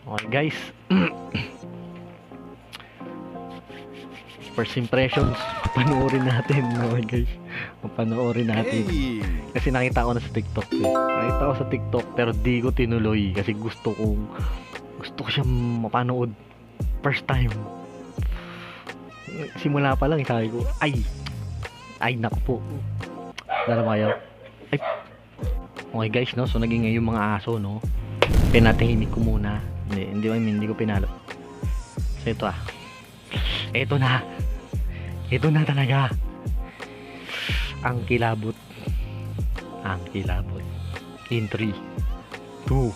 Okay guys. First impressions, panoorin natin. Okay guys, panoorin natin. Kasi nakita ko na sa TikTok Nakita ko sa TikTok pero di ko tinuloy kasi gusto ko siyang mapanood first time. Simula pa lang sabi ko, ay naku po. Dala kayo. Ay. Okay guys, no? So naging yung mga aso, no? Pinatahimik ko muna. Hindi ko pinalo. So ito Ito na talaga. Ang kilabot. In 3, 2,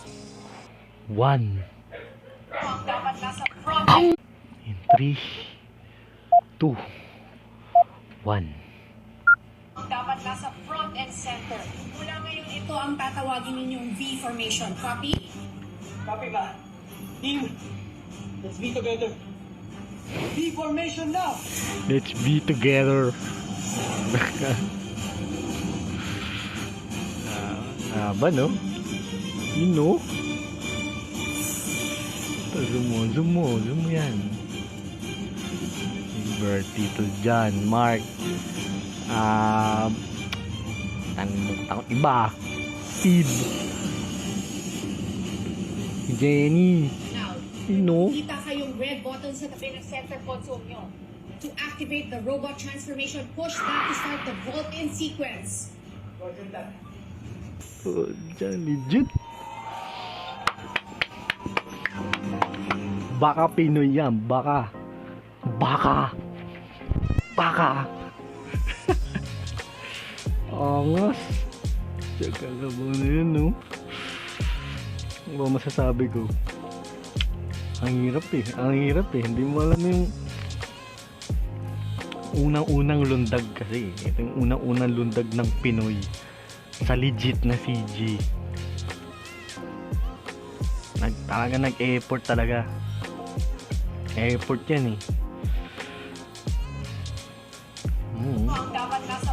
1. In 3, 2, 1. Dapat nasa front and center. Mula ngayon, ito ang tatawagin ninyong V formation. Copy? Copy ba? Team, let's be together. V formation now! Let's be together. Ba no? You know? Zoom mo yan. Bert, Tito John, Mark. Tanong iba. Steve. Jenny. Now, You know? kita kayong red button sa tabi ng center console nyo. To activate the robot transformation, push that to start the vault-in sequence. Roger that. Dyan, legit. Baka Pinoy yan. Baka. Angas. Tsaka labaw na yun, no? Ano ba masasabi ko? Ang hirap eh. Hindi mo alam yung unang-unang lundag kasi. Ito yung unang-unang lundag ng Pinoy sa legit na CG. Talaga nag-effort talaga. Effort yan eh. Ang dapat nasa